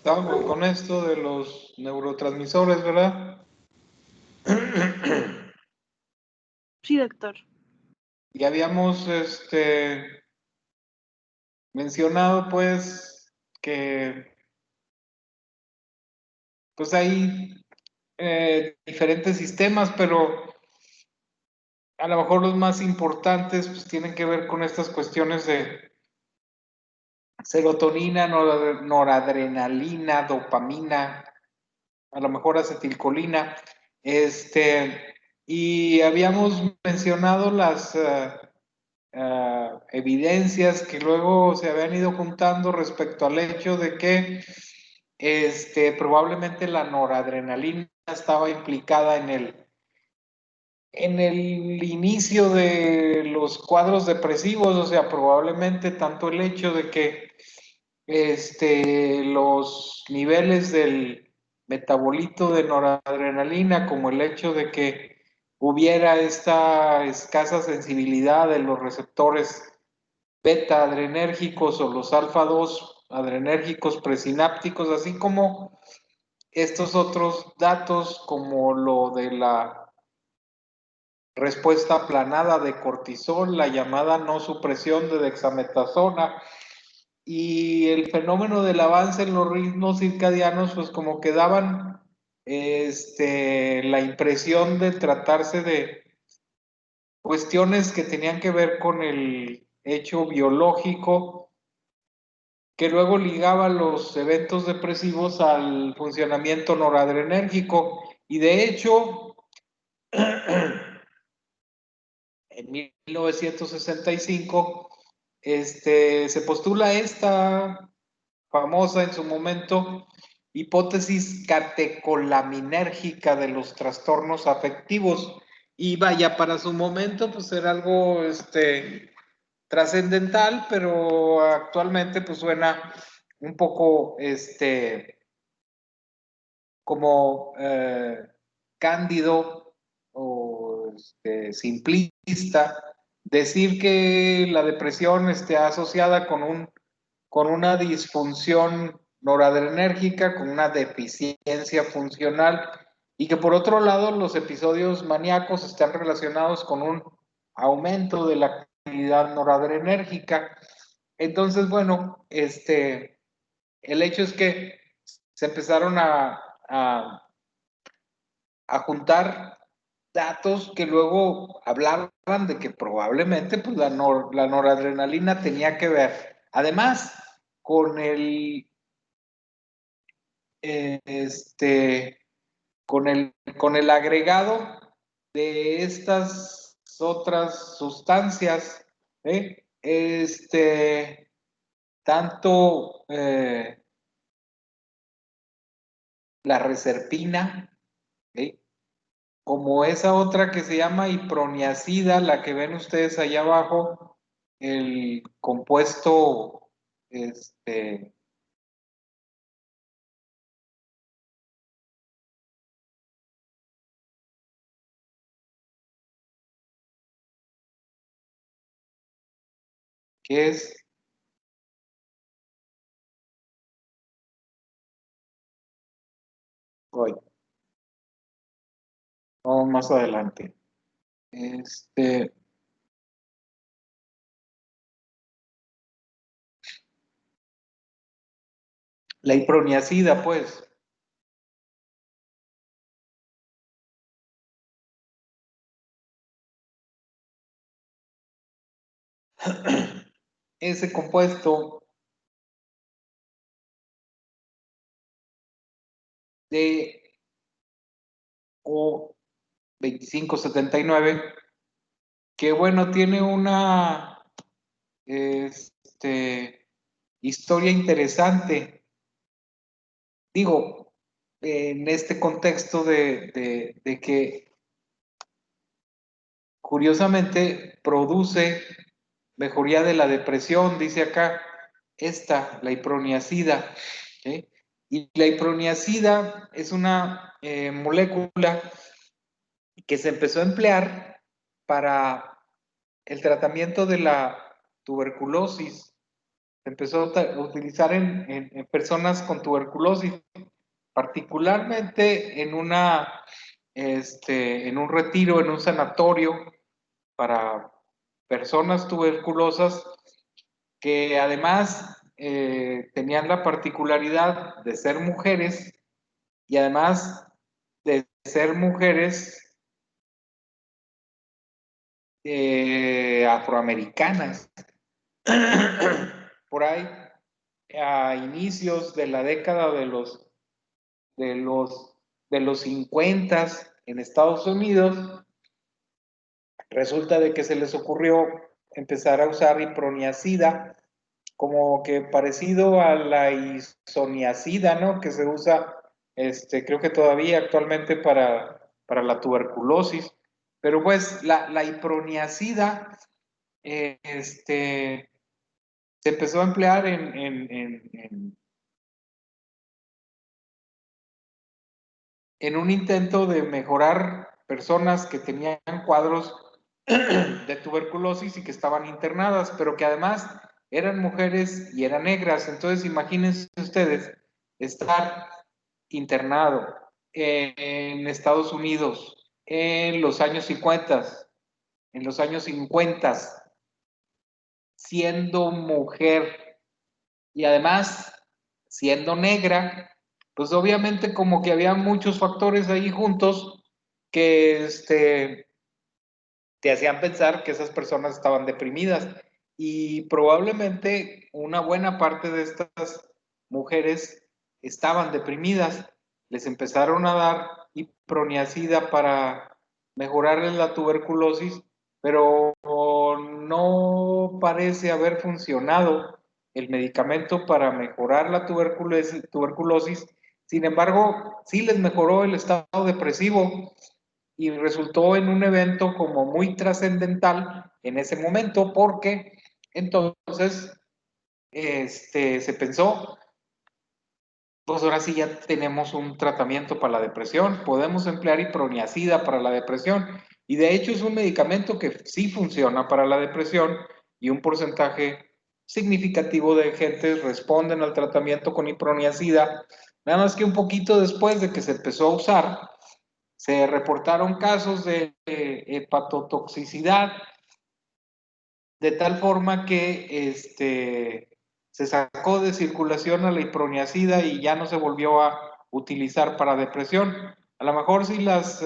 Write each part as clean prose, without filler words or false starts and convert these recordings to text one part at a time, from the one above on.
estábamos con esto de los neurotransmisores, ¿verdad? Sí, doctor. Y habíamos mencionado pues que pues hay diferentes sistemas, pero a lo mejor los más importantes pues tienen que ver con estas cuestiones de serotonina, noradrenalina, dopamina, a lo mejor acetilcolina, y habíamos mencionado las evidencias que luego se habían ido juntando respecto al hecho de que probablemente la noradrenalina estaba implicada en el inicio de los cuadros depresivos, o sea, probablemente tanto el hecho de que los niveles del metabolito de noradrenalina, como el hecho de que hubiera esta escasa sensibilidad de los receptores beta adrenérgicos o los alfa 2 adrenérgicos presinápticos, así como estos otros datos como lo de la respuesta aplanada de cortisol, la llamada no supresión de dexametasona, y el fenómeno del avance en los ritmos circadianos, pues como que daban la impresión de tratarse de cuestiones que tenían que ver con el hecho biológico, que luego ligaba los eventos depresivos al funcionamiento noradrenérgico. Y de hecho, en 1965, se postula esta famosa en su momento hipótesis catecolaminérgica de los trastornos afectivos. Y vaya, para su momento, pues era algo trascendental, pero actualmente pues suena un poco como cándido o simplista decir que la depresión esté asociada con una disfunción noradrenérgica, con una deficiencia funcional, y que por otro lado los episodios maníacos están relacionados con un aumento de la actividad noradrenérgica. Entonces, bueno, el hecho es que se empezaron a juntar datos que luego hablaban de que probablemente pues, la noradrenalina tenía que ver, además, con eh, este, con el agregado de estas otras sustancias, ¿eh? Tanto la reserpina, ¿eh? Como esa otra que se llama iproniacida, la que ven ustedes allá abajo, el compuesto, que es, hoy, vamos más adelante, la iproniacida, pues, ese compuesto de O2579, que bueno, tiene una historia interesante. Digo, en este contexto de que curiosamente produce mejoría de la depresión, dice acá, la iproniacida. ¿Sí? Y la iproniacida es una molécula que se empezó a emplear para el tratamiento de la tuberculosis, se empezó a utilizar en personas con tuberculosis, particularmente en en un retiro, en un sanatorio para personas tuberculosas que además tenían la particularidad de ser mujeres y además de ser mujeres afroamericanas. Por ahí, a inicios de la década de los, de los 50 en Estados Unidos, resulta de que se les ocurrió empezar a usar iproniacida, como que parecido a la isoniazida, ¿no? Que se usa, creo que todavía actualmente para la tuberculosis. Pero pues la iproniacida, se empezó a emplear en un intento de mejorar personas que tenían cuadros de tuberculosis y que estaban internadas, pero que además eran mujeres y eran negras. Entonces, imagínense ustedes estar internado en Estados Unidos en los años 50, siendo mujer y además siendo negra, pues obviamente como que había muchos factores ahí juntos que te hacían pensar que esas personas estaban deprimidas y probablemente una buena parte de estas mujeres estaban deprimidas. Les empezaron a dar iproniacida para mejorarles la tuberculosis, pero no parece haber funcionado el medicamento para mejorar la tuberculosis. Sin embargo, sí les mejoró el estado depresivo y resultó en un evento como muy trascendental en ese momento porque entonces se pensó, pues ahora sí ya tenemos un tratamiento para la depresión, podemos emplear iproniacida para la depresión y de hecho es un medicamento que sí funciona para la depresión y un porcentaje significativo de gente responden al tratamiento con iproniacida, nada más que un poquito después de que se empezó a usar, se reportaron casos de hepatotoxicidad, de tal forma que se sacó de circulación a la iproniacida y ya no se volvió a utilizar para depresión. A lo mejor si las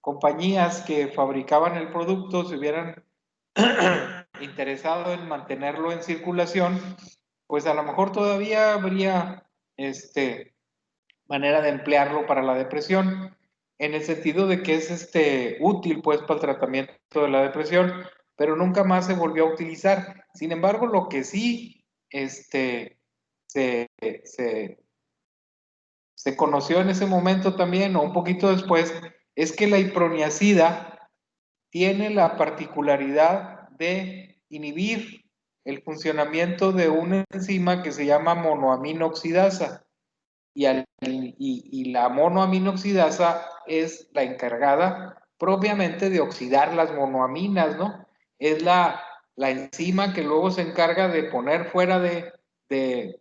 compañías que fabricaban el producto se hubieran interesado en mantenerlo en circulación, pues a lo mejor todavía habría manera de emplearlo para la depresión, en el sentido de que es útil pues para el tratamiento de la depresión, pero nunca más se volvió a utilizar. Sin embargo, lo que sí se, se, se conoció en ese momento también, o un poquito después, es que la iproniacida tiene la particularidad de inhibir el funcionamiento de una enzima que se llama monoamino oxidasa. Y la monoaminoxidasa es la encargada propiamente de oxidar las monoaminas, ¿no? Es la enzima que luego se encarga de poner fuera de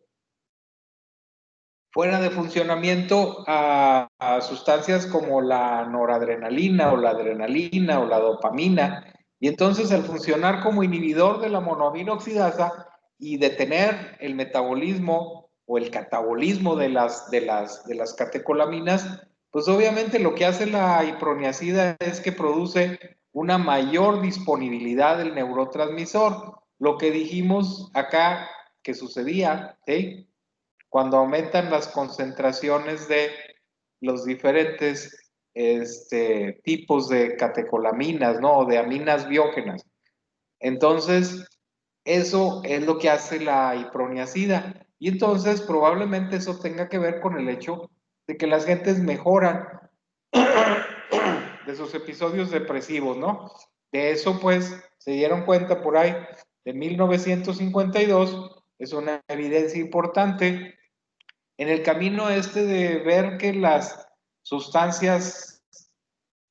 funcionamiento a sustancias como la noradrenalina o la adrenalina o la dopamina. Y entonces al funcionar como inhibidor de la monoamina oxidasa y detener el metabolismo o el catabolismo de las catecolaminas, pues obviamente lo que hace la iproniacida es que produce una mayor disponibilidad del neurotransmisor. Lo que dijimos acá que sucedía, ¿sí? Cuando aumentan las concentraciones de los diferentes tipos de catecolaminas, ¿no? O de aminas biógenas. Entonces, eso es lo que hace la iproniacida. Y entonces, probablemente eso tenga que ver con el hecho de que las gentes mejoran de sus episodios depresivos, ¿no? De eso, pues, se dieron cuenta por ahí de 1952, es una evidencia importante en el camino de ver que las sustancias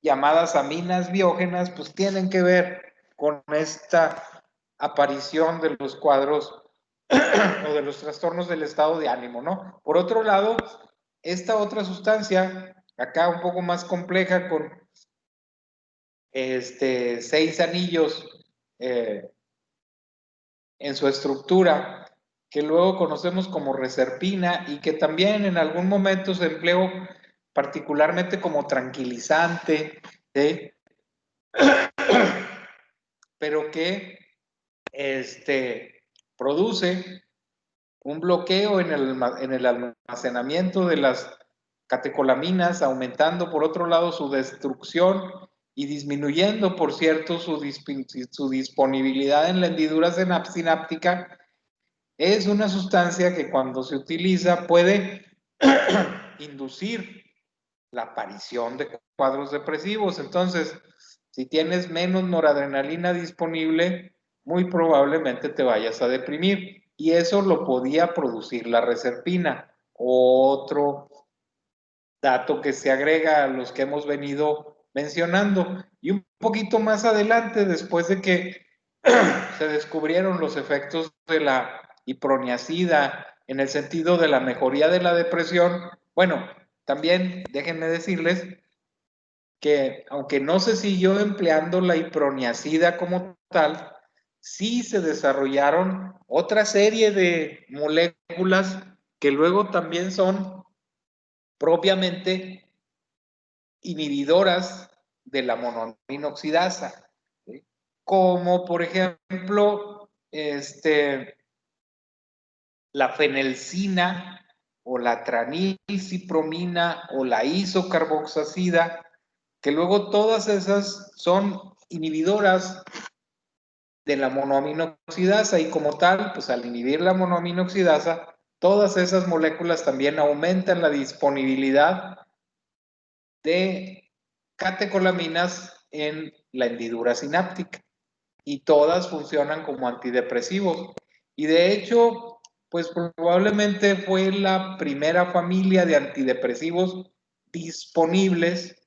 llamadas aminas biógenas pues tienen que ver con esta aparición de los cuadros o de los trastornos del estado de ánimo, ¿no? Por otro lado, esta otra sustancia, acá un poco más compleja, con 6 anillos en su estructura, que luego conocemos como reserpina y que también en algún momento se empleó particularmente como tranquilizante, ¿sí? Pero que produce un bloqueo en el almacenamiento de las catecolaminas, aumentando por otro lado su destrucción y disminuyendo, por cierto, su disponibilidad en la hendidura sináptica. Es una sustancia que cuando se utiliza puede inducir la aparición de cuadros depresivos. Entonces, si tienes menos noradrenalina disponible, muy probablemente te vayas a deprimir. Y eso lo podía producir la reserpina. Otro dato que se agrega a los que hemos venido mencionando. Y un poquito más adelante, después de que se descubrieron los efectos de la iproniacida en el sentido de la mejoría de la depresión, bueno, también déjenme decirles que aunque no se siguió empleando la iproniacida como tal, sí se desarrollaron otra serie de moléculas que luego también son propiamente inhibidoras de la monoaminoxidasa, ¿sí? Como por ejemplo la fenelcina o la tranilcipromina o la isocarboxacida, que luego todas esas son inhibidoras de la monoaminoxidasa y como tal, pues al inhibir la monoaminoxidasa, todas esas moléculas también aumentan la disponibilidad de catecolaminas en la hendidura sináptica y todas funcionan como antidepresivos. Y de hecho, pues probablemente fue la primera familia de antidepresivos disponibles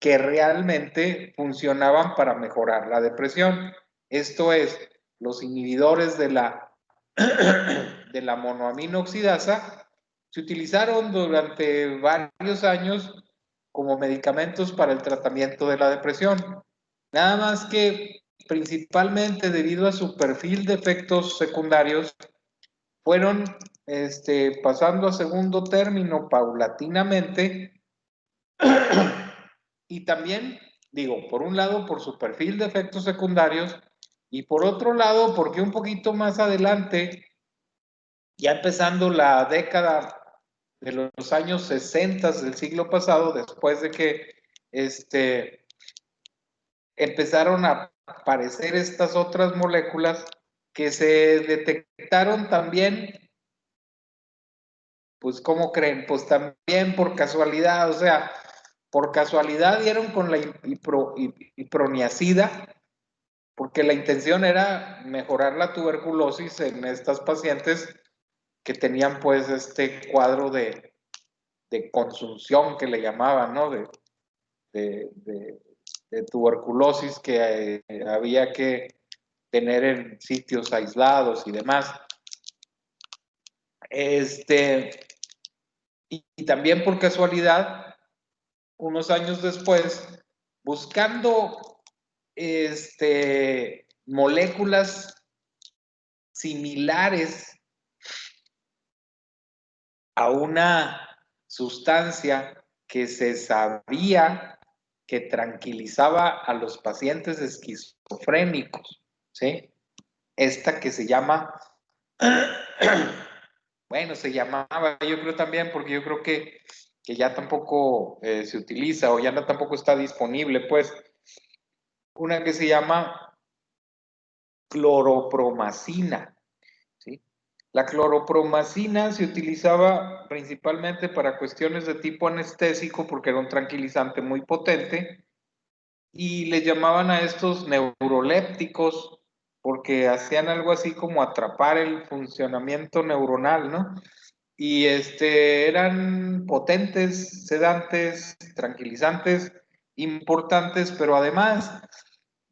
que realmente funcionaban para mejorar la depresión. Esto es, los inhibidores de la monoaminoxidasa se utilizaron durante varios años como medicamentos para el tratamiento de la depresión. Nada más que principalmente debido a su perfil de efectos secundarios, fueron pasando a segundo término paulatinamente y también, digo, por un lado por su perfil de efectos secundarios y por otro lado porque un poquito más adelante, ya empezando la década de los años 60 del siglo pasado, después de que empezaron a aparecer estas otras moléculas que se detectaron también, pues ¿cómo creen? Pues también por casualidad, o sea, por casualidad dieron con la iproniacida, porque la intención era mejorar la tuberculosis en estas pacientes que tenían pues este cuadro de consunción que le llamaban, ¿no? De tuberculosis que había que tener en sitios aislados y demás. Y también por casualidad, unos años después, buscando moléculas similares a una sustancia que se sabía que tranquilizaba a los pacientes esquizofrénicos, ¿sí? Esta que se llama, bueno, se llamaba, yo creo también, porque yo creo que ya tampoco se utiliza o ya no, tampoco está disponible, pues, una que se llama cloropromacina, ¿sí? La cloropromacina se utilizaba principalmente para cuestiones de tipo anestésico porque era un tranquilizante muy potente y le llamaban a estos neurolépticos porque hacían algo así como atrapar el funcionamiento neuronal, ¿no? Y eran potentes, sedantes, tranquilizantes, importantes, pero además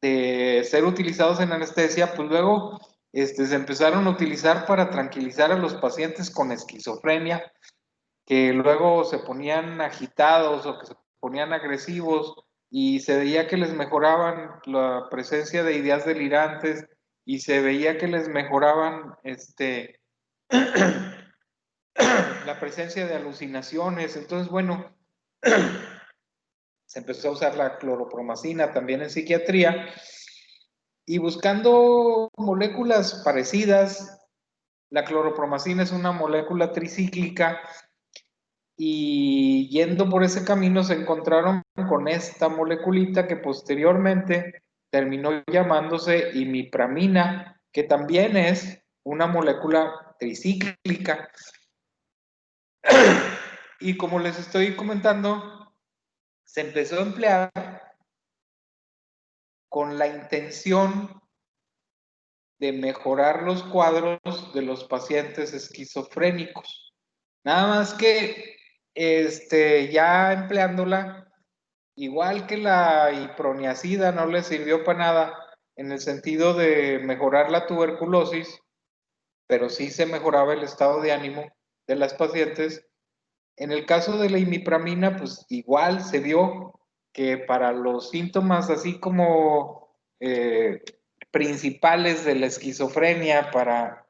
de ser utilizados en anestesia, pues luego se empezaron a utilizar para tranquilizar a los pacientes con esquizofrenia, que luego se ponían agitados o que se ponían agresivos y se veía que les mejoraban la presencia de ideas delirantes y se veía que les mejoraban la presencia de alucinaciones. Entonces, bueno, se empezó a usar la cloropromacina también en psiquiatría y buscando moléculas parecidas. La cloropromacina es una molécula tricíclica y yendo por ese camino se encontraron con esta moleculita que posteriormente terminó llamándose imipramina, que también es una molécula tricíclica. Y como les estoy comentando, se empezó a emplear con la intención de mejorar los cuadros de los pacientes esquizofrénicos. Nada más que ya empleándola, igual que la iproniacida no le sirvió para nada en el sentido de mejorar la tuberculosis, pero sí se mejoraba el estado de ánimo de las pacientes. En el caso de la imipramina, pues igual se vio que para los síntomas así como principales de la esquizofrenia, para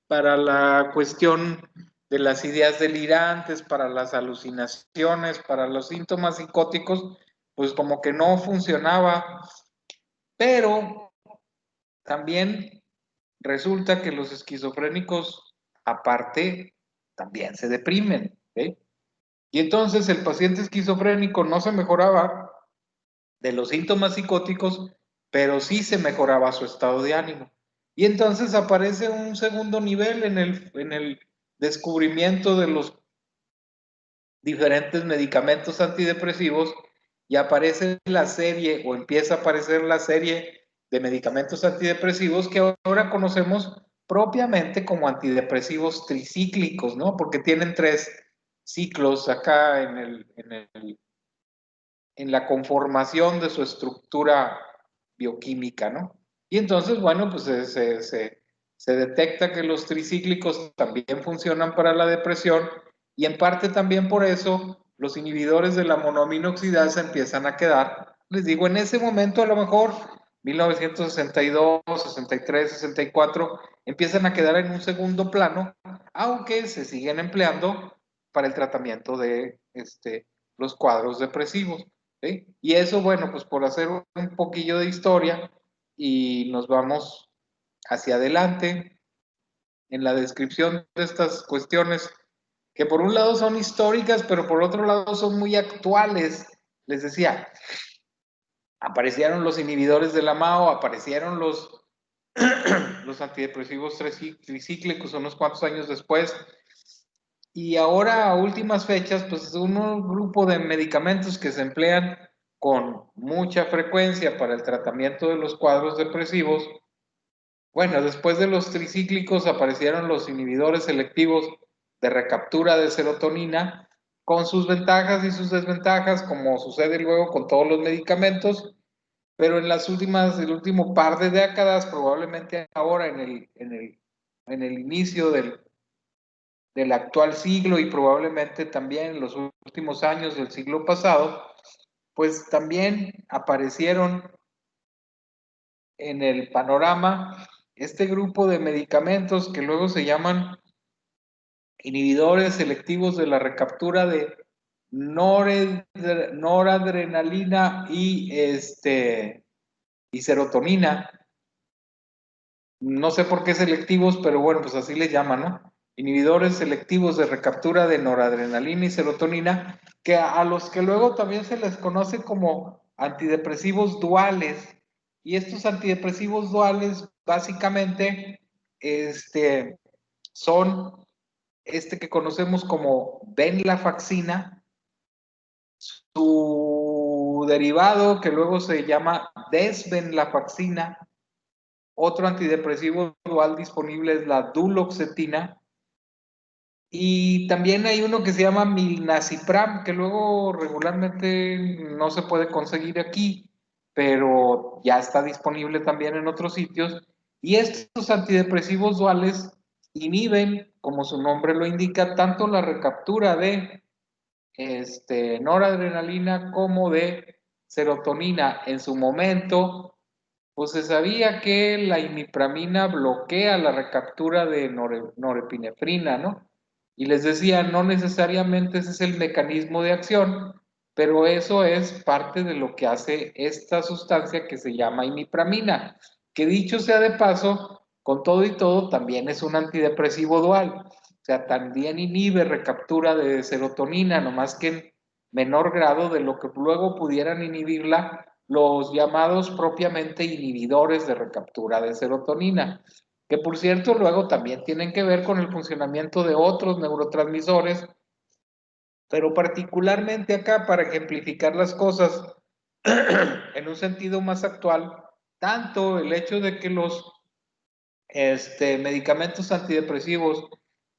la cuestión de las ideas delirantes, para las alucinaciones, para los síntomas psicóticos, pues como que no funcionaba. Pero también resulta que los esquizofrénicos, aparte, también se deprimen. ¿Eh? Y entonces el paciente esquizofrénico no se mejoraba de los síntomas psicóticos, pero sí se mejoraba su estado de ánimo. Y entonces aparece un segundo nivel en el descubrimiento de los diferentes medicamentos antidepresivos y aparece la serie o empieza a aparecer la serie de medicamentos antidepresivos que ahora conocemos propiamente como antidepresivos tricíclicos, ¿no? Porque tienen 3 ciclos acá en la conformación de su estructura bioquímica, ¿no? Y entonces, bueno, pues se detecta que los tricíclicos también funcionan para la depresión y en parte también por eso los inhibidores de la monoaminoxidasa empiezan a quedar, les digo, en ese momento a lo mejor 1962, 63, 64, empiezan a quedar en un segundo plano, aunque se siguen empleando para el tratamiento de los cuadros depresivos. ¿Sí? Y eso, bueno, pues por hacer un poquillo de historia y nos vamos hacia adelante en la descripción de estas cuestiones que por un lado son históricas, pero por otro lado son muy actuales. Les decía, aparecieron los inhibidores de la MAO, aparecieron los antidepresivos tricíclicos unos cuantos años después, y ahora a últimas fechas, pues es un grupo de medicamentos que se emplean con mucha frecuencia para el tratamiento de los cuadros depresivos. Bueno, después de los tricíclicos aparecieron los inhibidores selectivos de recaptura de serotonina, con sus ventajas y sus desventajas, como sucede luego con todos los medicamentos, pero en las últimas, el último par de décadas, probablemente ahora en el inicio del actual siglo y probablemente también en los últimos años del siglo pasado, pues también aparecieron en el panorama este grupo de medicamentos que luego se llaman inhibidores selectivos de la recaptura de noradrenalina y serotonina. No sé por qué selectivos, pero bueno, pues así les llaman, ¿no? Inhibidores selectivos de recaptura de noradrenalina y serotonina, que a los que luego también se les conoce como antidepresivos duales. Y estos antidepresivos duales, básicamente, son que conocemos como venlafaxina, su derivado que luego se llama desvenlafaxina. Otro antidepresivo dual disponible es la duloxetina. Y también hay uno que se llama milnacipram, que luego regularmente no se puede conseguir aquí, pero ya está disponible también en otros sitios. Y estos antidepresivos duales inhiben, como su nombre lo indica, tanto la recaptura de noradrenalina como de serotonina. En su momento, pues se sabía que la imipramina bloquea la recaptura de norepinefrina, ¿no? Y les decía, no necesariamente ese es el mecanismo de acción, pero eso es parte de lo que hace esta sustancia que se llama imipramina, que dicho sea de paso, con todo y todo, también es un antidepresivo dual. O sea, también inhibe recaptura de serotonina, nomás que en menor grado de lo que luego pudieran inhibirla los llamados propiamente inhibidores de recaptura de serotonina, que por cierto luego también tienen que ver con el funcionamiento de otros neurotransmisores, pero particularmente acá para ejemplificar las cosas en un sentido más actual, tanto el hecho de que los medicamentos antidepresivos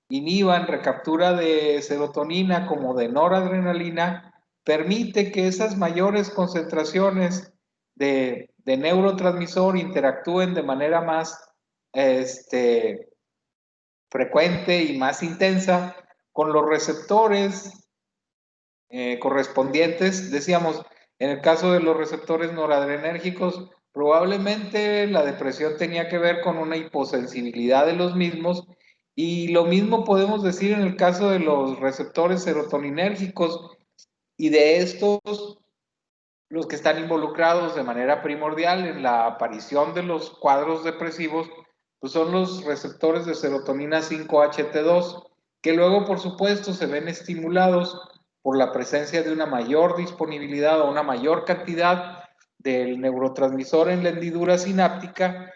inhiban recaptura de serotonina como de noradrenalina, permite que esas mayores concentraciones de neurotransmisor interactúen de manera más frecuente y más intensa con los receptores correspondientes. Decíamos, en el caso de los receptores noradrenérgicos, probablemente la depresión tenía que ver con una hiposensibilidad de los mismos, y lo mismo podemos decir en el caso de los receptores serotoninérgicos, y de estos, los que están involucrados de manera primordial en la aparición de los cuadros depresivos, pues son los receptores de serotonina 5-HT2, que luego, por supuesto, se ven estimulados por la presencia de una mayor disponibilidad o una mayor cantidad del neurotransmisor en la hendidura sináptica,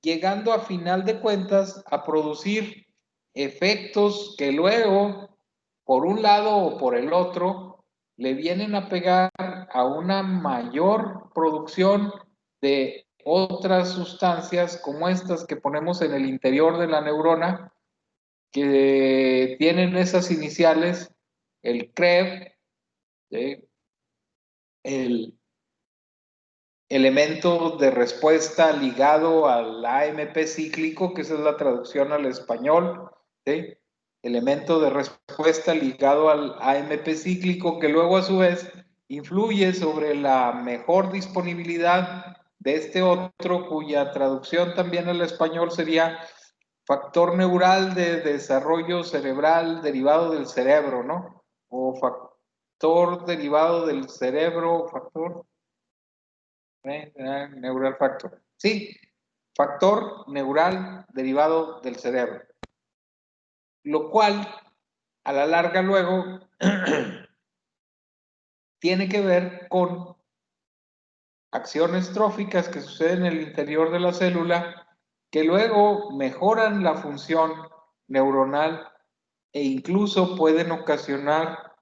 llegando a final de cuentas a producir efectos que luego, por un lado o por el otro, le vienen a pegar a una mayor producción de otras sustancias como estas que ponemos en el interior de la neurona, que tienen esas iniciales, el CREB, el elemento de respuesta ligado al AMP cíclico, que esa es la traducción al español, ¿sí? Elemento de respuesta ligado al AMP cíclico, que luego a su vez influye sobre la mejor disponibilidad de este otro, cuya traducción también al español sería factor neural de desarrollo cerebral derivado del cerebro, ¿no? O factor derivado del cerebro, factor neural factor. Sí, factor neural derivado del cerebro. Lo cual, a la larga luego, tiene que ver con acciones tróficas que suceden en el interior de la célula, que luego mejoran la función neuronal e incluso pueden ocasionar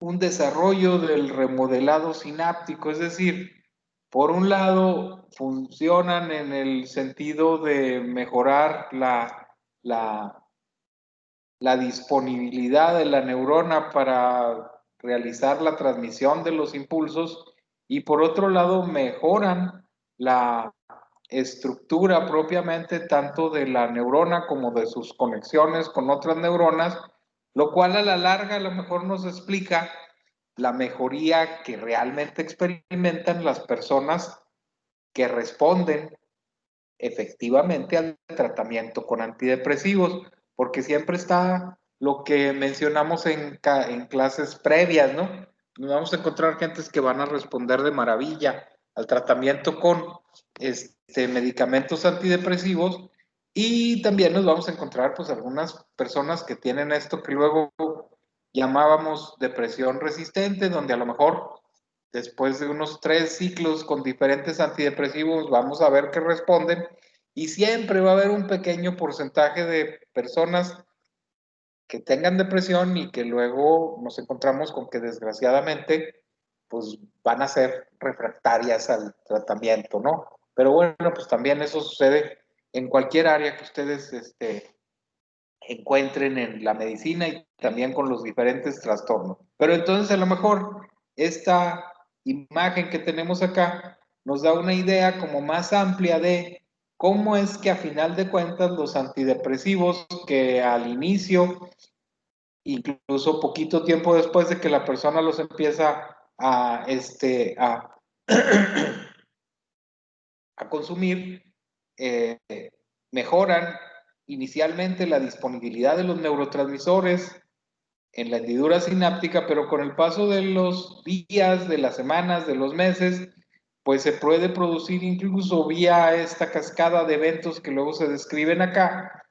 un desarrollo del remodelado sináptico, es decir, por un lado funcionan en el sentido de mejorar la disponibilidad de la neurona para realizar la transmisión de los impulsos, y por otro lado mejoran la estructura propiamente tanto de la neurona como de sus conexiones con otras neuronas, lo cual a la larga a lo mejor nos explica la mejoría que realmente experimentan las personas que responden efectivamente al tratamiento con antidepresivos, porque siempre está lo que mencionamos en clases previas, ¿no? Nos vamos a encontrar gentes que van a responder de maravilla al tratamiento con medicamentos antidepresivos, y también nos vamos a encontrar pues algunas personas que tienen esto que luego llamábamos depresión resistente, donde a lo mejor después de unos 3 ciclos con diferentes antidepresivos vamos a ver que responden, y siempre va a haber un pequeño porcentaje de personas que tengan depresión y que luego nos encontramos con que desgraciadamente pues van a ser refractarias al tratamiento, ¿no? Pero bueno, pues también eso sucede en cualquier área que ustedes encuentren en la medicina y también con los diferentes trastornos. Pero entonces a lo mejor esta imagen que tenemos acá nos da una idea como más amplia de cómo es que a final de cuentas los antidepresivos que al inicio, incluso poquito tiempo después de que la persona los empieza a consumir, mejoran inicialmente la disponibilidad de los neurotransmisores en la hendidura sináptica, pero con el paso de los días, de las semanas, de los meses, pues se puede producir incluso vía esta cascada de eventos que luego se describen acá,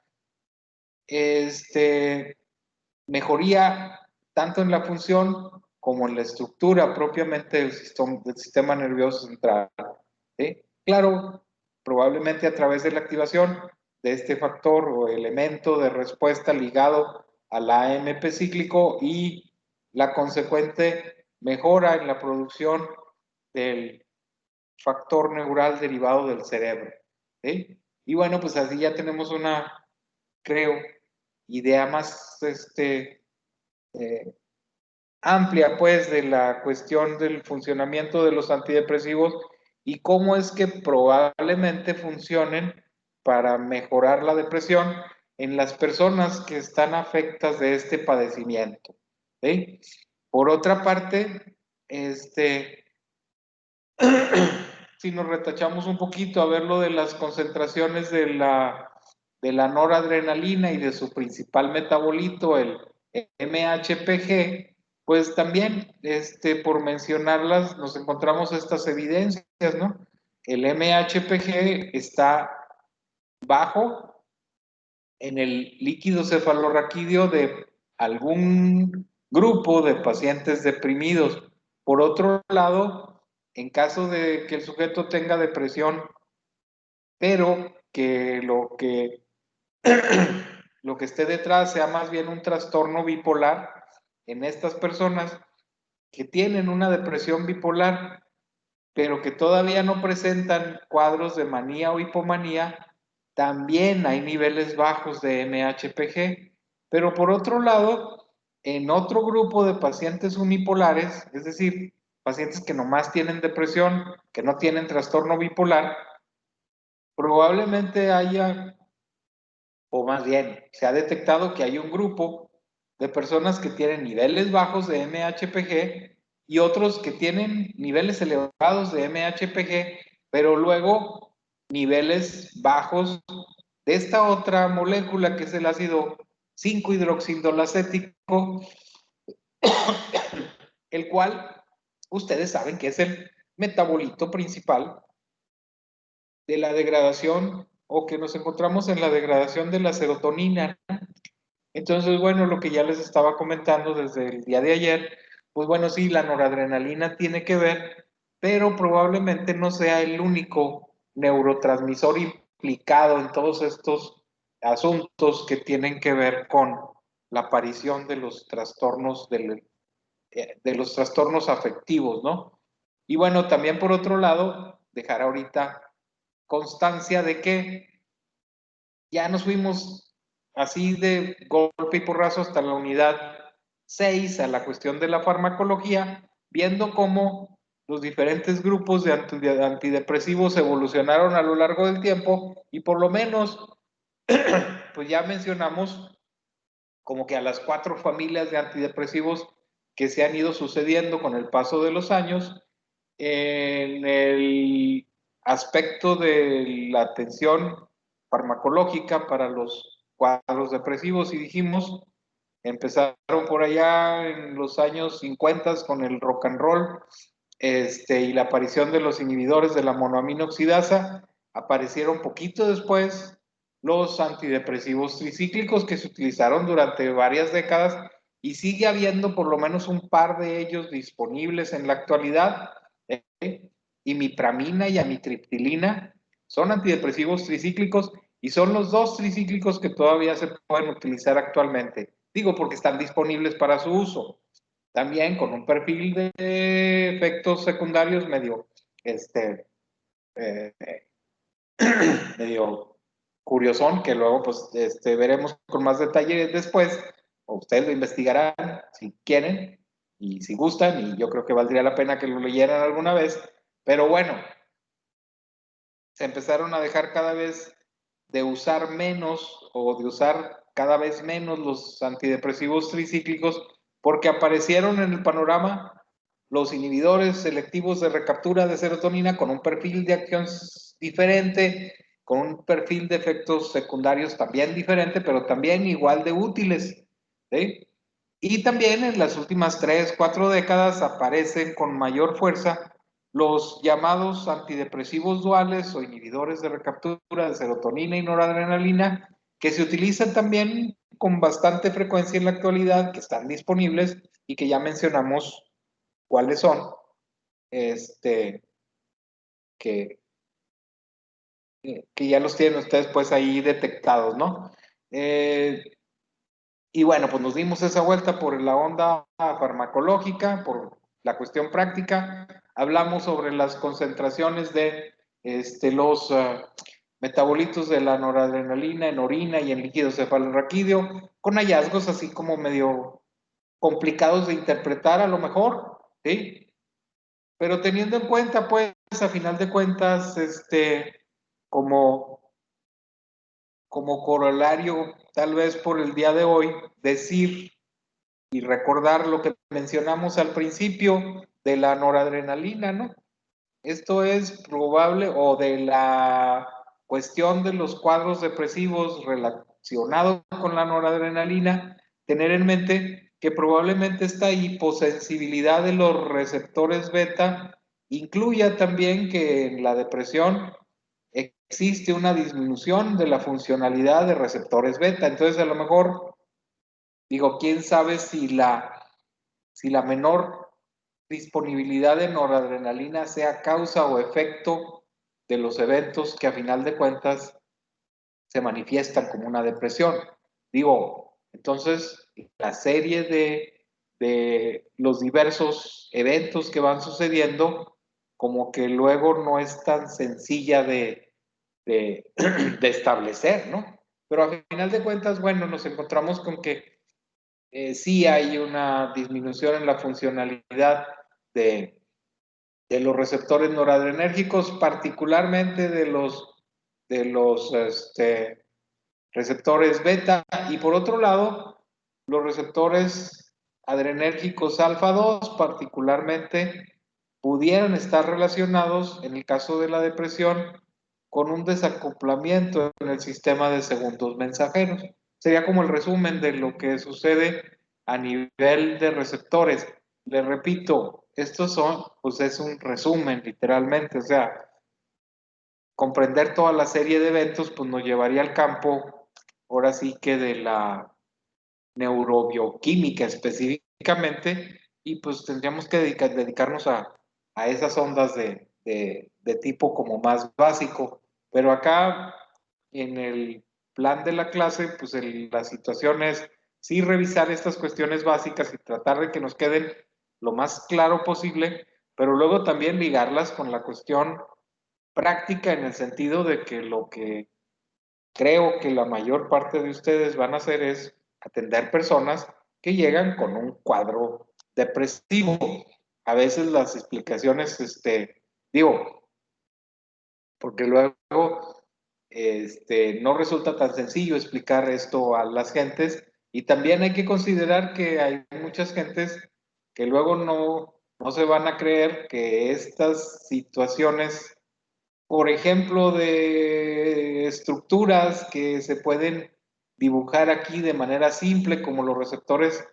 mejoría tanto en la función como en la estructura propiamente del sistema nervioso central. ¿Sí? Claro, probablemente a través de la activación de este factor o elemento de respuesta ligado al AMP cíclico y la consecuente mejora en la producción del factor neural derivado del cerebro. ¿Sí? Y bueno, pues así ya tenemos una, creo, idea más amplia pues de la cuestión del funcionamiento de los antidepresivos y cómo es que probablemente funcionen para mejorar la depresión en las personas que están afectadas de este padecimiento. ¿Sí? Por otra parte, si nos retachamos un poquito a ver lo de las concentraciones de la noradrenalina y de su principal metabolito, el MHPG, pues también, por mencionarlas, nos encontramos estas evidencias, ¿no? El MHPG está bajo en el líquido cefalorraquídeo de algún grupo de pacientes deprimidos. Por otro lado, en caso de que el sujeto tenga depresión, pero que lo que esté detrás sea más bien un trastorno bipolar, en estas personas que tienen una depresión bipolar, pero que todavía no presentan cuadros de manía o hipomanía, también hay niveles bajos de MHPG. Pero por otro lado, en otro grupo de pacientes unipolares, es decir, pacientes que nomás tienen depresión, que no tienen trastorno bipolar, probablemente haya, o más bien, se ha detectado que hay un grupo de personas que tienen niveles bajos de MHPG y otros que tienen niveles elevados de MHPG, pero luego niveles bajos de esta otra molécula que es el ácido 5-hidroxindolacético, el cual ustedes saben que es el metabolito principal de la degradación o que nos encontramos en la degradación de la serotonina. Entonces, bueno, lo que ya les estaba comentando desde el día de ayer, pues bueno, sí, la noradrenalina tiene que ver, pero probablemente no sea el único neurotransmisor implicado en todos estos asuntos que tienen que ver con la aparición de los trastornos de los trastornos afectivos, ¿no? Y bueno, también por otro lado, dejar ahorita constancia de que ya nos fuimos así de golpe y porrazo hasta la unidad 6, a la cuestión de la farmacología, viendo cómo los diferentes grupos de antidepresivos evolucionaron a lo largo del tiempo y por lo menos, pues ya mencionamos como que a las 4 familias de antidepresivos que se han ido sucediendo con el paso de los años. En el aspecto de la atención farmacológica para los cuadros depresivos y dijimos, empezaron por allá en los años 50 con el rock and roll y la aparición de los inhibidores de la monoamina oxidasa. Aparecieron poquito después los antidepresivos tricíclicos que se utilizaron durante varias décadas y sigue habiendo por lo menos un par de ellos disponibles en la actualidad. Imipramina y amitriptilina son antidepresivos tricíclicos y son los dos tricíclicos que todavía se pueden utilizar actualmente. Digo porque están disponibles para su uso. También con un perfil de efectos secundarios medio, eh, medio curiosón, que luego pues veremos con más detalle después, o ustedes lo investigarán si quieren, y si gustan, y yo creo que valdría la pena que lo leyeran alguna vez, pero bueno, se empezaron a dejar cada vez de usar menos o de usar cada vez menos los antidepresivos tricíclicos porque aparecieron en el panorama los inhibidores selectivos de recaptura de serotonina con un perfil de acción diferente, con un perfil de efectos secundarios también diferente, pero también igual de útiles, ¿sí? Y también en las últimas 3, 4 décadas aparecen con mayor fuerza los llamados antidepresivos duales o inhibidores de recaptura de serotonina y noradrenalina, que se utilizan también con bastante frecuencia en la actualidad, que están disponibles y que ya mencionamos cuáles son, que, que ya los tienen ustedes pues ahí detectados, ¿no? Y bueno, pues nos dimos esa vuelta por la onda farmacológica, por la cuestión práctica. Hablamos sobre las concentraciones de los metabolitos de la noradrenalina en orina y en líquido cefalorraquídeo, con hallazgos así como medio complicados de interpretar a lo mejor, ¿sí? Pero teniendo en cuenta, pues, a final de cuentas, como como corolario, tal vez por el día de hoy, decir y recordar lo que mencionamos al principio de la noradrenalina, ¿no? Esto es probable, o de la cuestión de los cuadros depresivos relacionados con la noradrenalina, tener en mente que probablemente esta hiposensibilidad de los receptores beta incluya también que en la depresión existe una disminución de la funcionalidad de receptores beta. Entonces, a lo mejor, digo, quién sabe si la menor disponibilidad de noradrenalina sea causa o efecto de los eventos que a final de cuentas se manifiestan como una depresión. Digo, entonces, la serie de los diversos eventos que van sucediendo, como que luego no es tan sencilla de, de establecer, ¿no? Pero a final de cuentas, bueno, nos encontramos con que sí hay una disminución en la funcionalidad de, de los receptores noradrenérgicos, particularmente de los receptores beta, y por otro lado, los receptores adrenérgicos alfa 2 particularmente pudieran estar relacionados, en el caso de la depresión, con un desacoplamiento en el sistema de segundos mensajeros. Sería como el resumen de lo que sucede a nivel de receptores. Les repito, estos son, pues es un resumen literalmente, o sea, comprender toda la serie de eventos, pues nos llevaría al campo, ahora sí que de la neurobioquímica específicamente, y pues tendríamos que dedicarnos a esas ondas de tipo como más básico. Pero acá, en el plan de la clase, pues la situación es sí revisar estas cuestiones básicas y tratar de que nos queden lo más claro posible, pero luego también ligarlas con la cuestión práctica en el sentido de que lo que creo que la mayor parte de ustedes van a hacer es atender personas que llegan con un cuadro depresivo. A veces las explicaciones, digo, porque luego no resulta tan sencillo explicar esto a las gentes y también hay que considerar que hay muchas gentes que luego no se van a creer que estas situaciones, por ejemplo, de estructuras que se pueden dibujar aquí de manera simple, como los receptores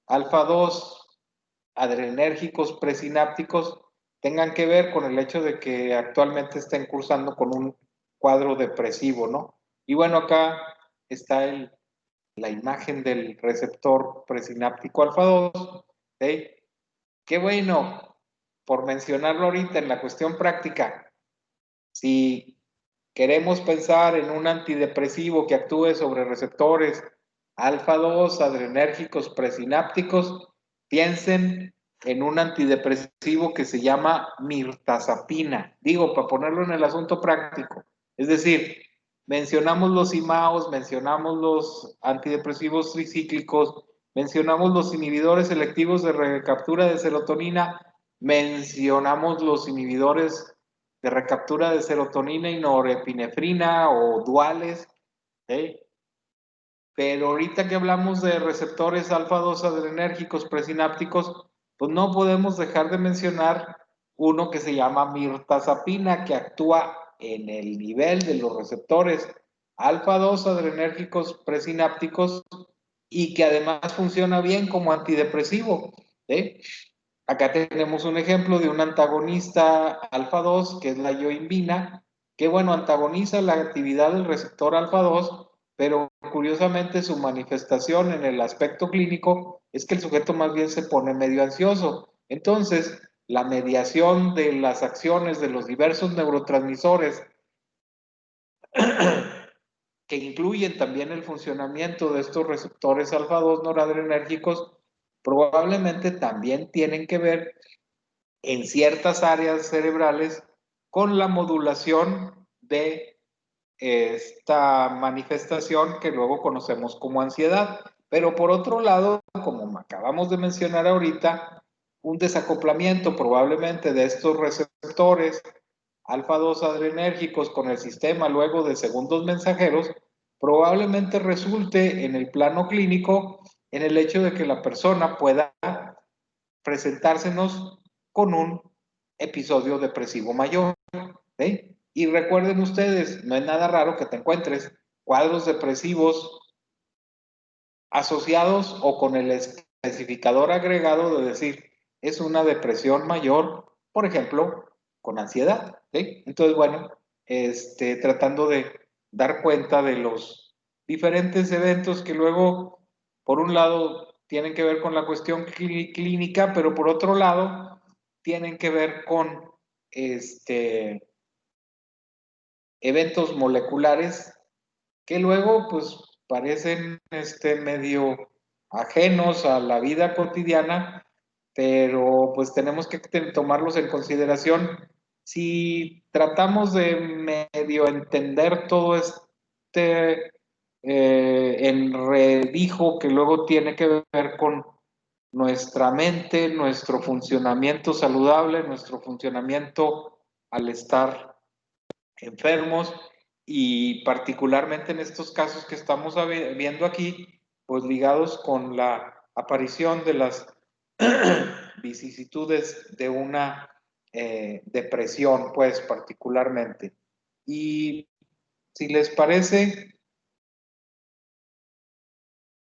alfa 2 adrenérgicos presinápticos, tengan que ver con el hecho de que actualmente estén cursando con un cuadro depresivo, ¿no? Y bueno, acá está la imagen del receptor presináptico alfa 2, ¿sí? Qué bueno, por mencionarlo ahorita en la cuestión práctica, si queremos pensar en un antidepresivo que actúe sobre receptores alfa 2 adrenérgicos presinápticos, piensen en un antidepresivo que se llama mirtazapina. Digo, para ponerlo en el asunto práctico. Es decir, mencionamos los IMAOs, mencionamos los antidepresivos tricíclicos, mencionamos los inhibidores selectivos de recaptura de serotonina, mencionamos los inhibidores de recaptura de serotonina y norepinefrina o duales, ¿sí? Pero ahorita que hablamos de receptores alfa-2 adrenérgicos presinápticos, pues no podemos dejar de mencionar uno que se llama mirtazapina, que actúa en el nivel de los receptores alfa-2 adrenérgicos presinápticos y que además funciona bien como antidepresivo, ¿sí? Acá tenemos un ejemplo de un antagonista alfa-2, que es la yoimbina, que bueno, antagoniza la actividad del receptor alfa-2, pero curiosamente su manifestación en el aspecto clínico es que el sujeto más bien se pone medio ansioso. Entonces, la mediación de las acciones de los diversos neurotransmisores que incluyen también el funcionamiento de estos receptores alfa-2 noradrenérgicos, probablemente también tienen que ver en ciertas áreas cerebrales con la modulación de esta manifestación que luego conocemos como ansiedad. Pero por otro lado, como acabamos de mencionar ahorita, un desacoplamiento probablemente de estos receptores alfa-2 adrenérgicos con el sistema luego de segundos mensajeros probablemente resulte en el plano clínico en el hecho de que la persona pueda presentársenos con un episodio depresivo mayor. ¿Sí? Y recuerden ustedes, no es nada raro que te encuentres cuadros depresivos asociados o con el especificador agregado de decir, es una depresión mayor, por ejemplo, con ansiedad. ¿Sí? Entonces, bueno, tratando de dar cuenta de los diferentes eventos que luego, por un lado, tienen que ver con la cuestión clínica, pero por otro lado, tienen que ver con eventos moleculares que luego pues parecen medio ajenos a la vida cotidiana, pero pues tenemos que tomarlos en consideración. Si tratamos de medio entender todo enredijo que luego tiene que ver con nuestra mente, nuestro funcionamiento saludable, nuestro funcionamiento al estar enfermos y particularmente en estos casos que estamos viendo aquí, pues ligados con la aparición de las vicisitudes de una depresión, pues particularmente. Y si les parece,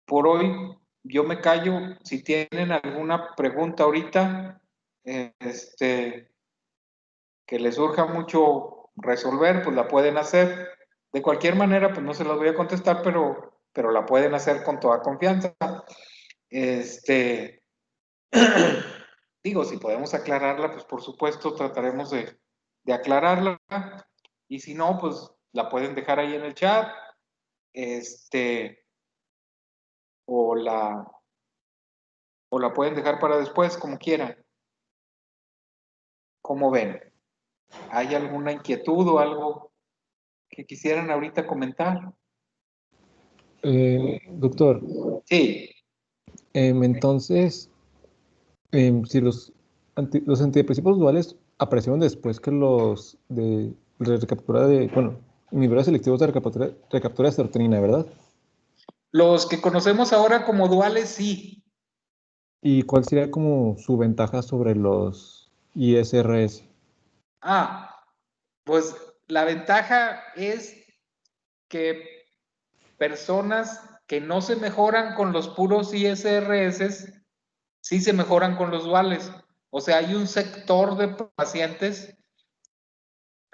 por hoy yo me callo. Si tienen alguna pregunta ahorita, que les surja mucho resolver, pues la pueden hacer. De cualquier manera, pues no se las voy a contestar, pero la pueden hacer con toda confianza. Digo, si podemos aclararla, pues por supuesto trataremos de aclararla. Y si no, pues la pueden dejar ahí en el chat. O la, o la pueden dejar para después, como quieran. ¿Cómo ven? ¿Hay alguna inquietud o algo que quisieran ahorita comentar? Doctor, Sí. entonces, si los antidepresivos duales aparecieron después que los de recaptura de, bueno, inhibidores selectivos de recaptura de serotonina, ¿verdad? Los que conocemos ahora como duales, sí. ¿Y cuál sería como su ventaja sobre los ISRS? Pues la ventaja es que personas que no se mejoran con los puros ISRS, sí se mejoran con los duales. O sea, hay un sector de pacientes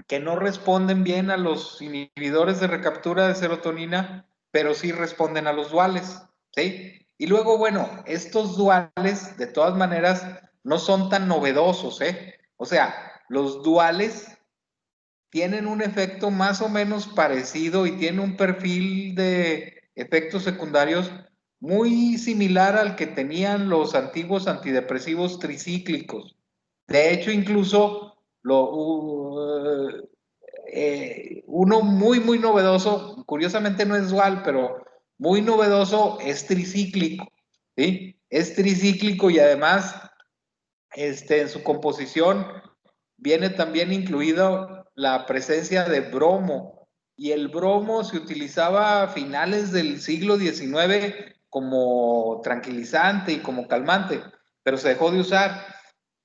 que no responden bien a los inhibidores de recaptura de serotonina, pero sí responden a los duales, ¿sí? Y luego, bueno, estos duales, de todas maneras, no son tan novedosos, ¿eh? O sea, los duales tienen un efecto más o menos parecido y tienen un perfil de efectos secundarios muy similar al que tenían los antiguos antidepresivos tricíclicos. De hecho, incluso uno muy, muy novedoso, curiosamente no es dual, pero muy novedoso, es tricíclico. ¿sí? Es tricíclico y además en su composición viene también incluido la presencia de bromo, y el bromo se utilizaba a finales del siglo XIX como tranquilizante y como calmante, pero se dejó de usar.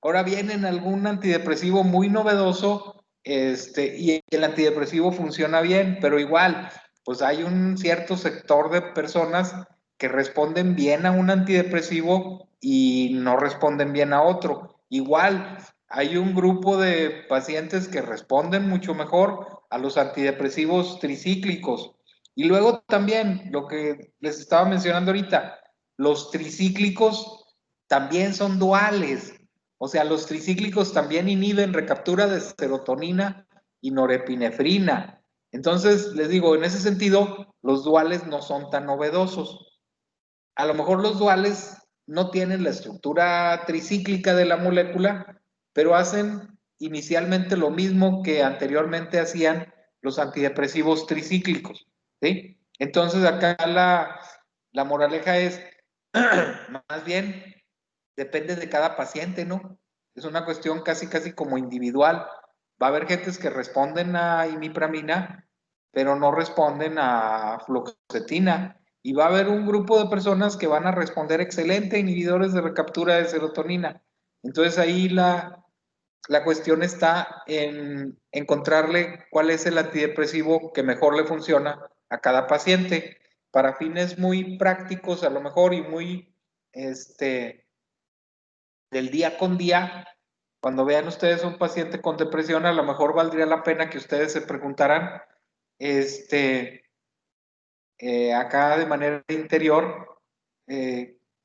Ahora viene en algún antidepresivo muy novedoso, y el antidepresivo funciona bien, pero igual, pues hay un cierto sector de personas que responden bien a un antidepresivo y no responden bien a otro. Igual, hay un grupo de pacientes que responden mucho mejor a los antidepresivos tricíclicos. Y luego también, lo que les estaba mencionando ahorita, los tricíclicos también son duales. O sea, los tricíclicos también inhiben recaptura de serotonina y norepinefrina. Entonces, les digo, en ese sentido, los duales no son tan novedosos. A lo mejor los duales no tienen la estructura tricíclica de la molécula, pero hacen inicialmente lo mismo que anteriormente hacían los antidepresivos tricíclicos, ¿sí? Entonces acá la moraleja es, más bien, depende de cada paciente, ¿no? Es una cuestión casi como individual. Va a haber gentes que responden a imipramina, pero no responden a fluoxetina. Y va a haber un grupo de personas que van a responder excelente a inhibidores de recaptura de serotonina. Entonces ahí la cuestión está en encontrarle cuál es el antidepresivo que mejor le funciona a cada paciente. Para fines muy prácticos a lo mejor y muy del día con día, cuando vean ustedes un paciente con depresión, a lo mejor valdría la pena que ustedes se preguntaran, acá de manera interior,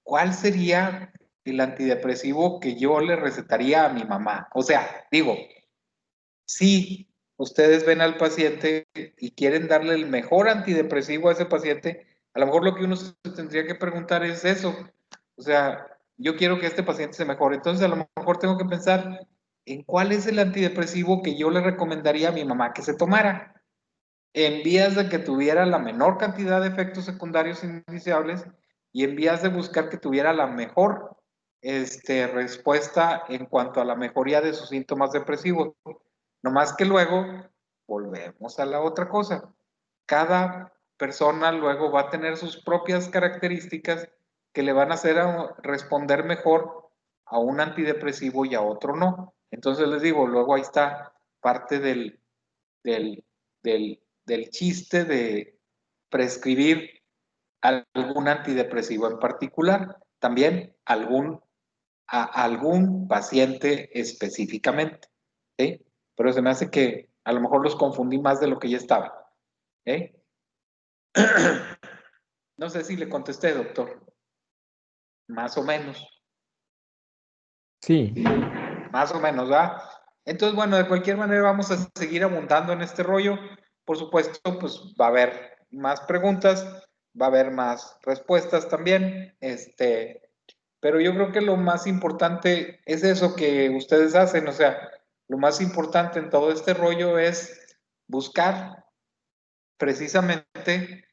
¿cuál sería el antidepresivo que yo le recetaría a mi mamá? O sea, digo, si ustedes ven al paciente y quieren darle el mejor antidepresivo a ese paciente, a lo mejor lo que uno se tendría que preguntar es eso. O sea, yo quiero que este paciente se mejore, entonces a lo mejor tengo que pensar en cuál es el antidepresivo que yo le recomendaría a mi mamá que se tomara, en vías de que tuviera la menor cantidad de efectos secundarios indeseables y en vías de buscar que tuviera la mejor respuesta en cuanto a la mejoría de sus síntomas depresivos. No más que luego volvemos a la otra cosa. Cada persona luego va a tener sus propias características que le van a hacer responder mejor a un antidepresivo y a otro no. Entonces les digo, luego ahí está parte del, del chiste de prescribir algún antidepresivo en particular, también a algún paciente específicamente, ¿sí? Pero se me hace que a lo mejor los confundí más de lo que ya estaba, ¿eh? No sé si le contesté, doctor. Más o menos. Sí. Más o menos, ¿verdad? Entonces, bueno, de cualquier manera vamos a seguir abundando en este rollo. Por supuesto, pues va a haber más preguntas, va a haber más respuestas también, pero yo creo que lo más importante es eso que ustedes hacen, o sea, lo más importante en todo este rollo es buscar precisamente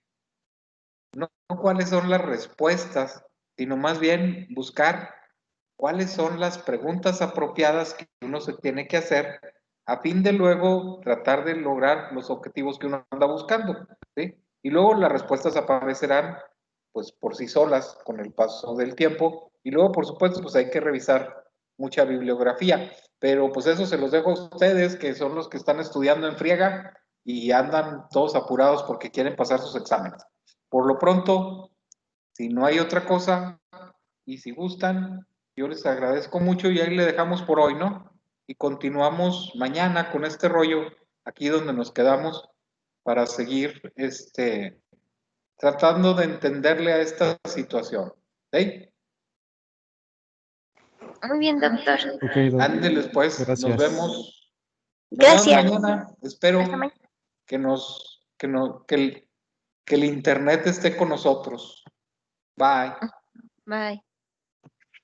no cuáles son las respuestas, sino más bien buscar cuáles son las preguntas apropiadas que uno se tiene que hacer a fin de luego tratar de lograr los objetivos que uno anda buscando, ¿sí? Y luego las respuestas aparecerán pues por sí solas con el paso del tiempo y luego por supuesto pues hay que revisar mucha bibliografía, pero pues eso se los dejo a ustedes que son los que están estudiando en friega y andan todos apurados porque quieren pasar sus exámenes. Por lo pronto, si no hay otra cosa y si gustan, yo les agradezco mucho y ahí le dejamos por hoy, ¿no? Y continuamos mañana con este rollo aquí donde nos quedamos para seguir tratando de entenderle a esta situación. ¿Sí? Muy bien, doctor. Ok, doc. Ándeles pues, Gracias. nos vemos Gracias. mañana. Espero Hasta mañana. que el internet esté con nosotros. Bye. Bye.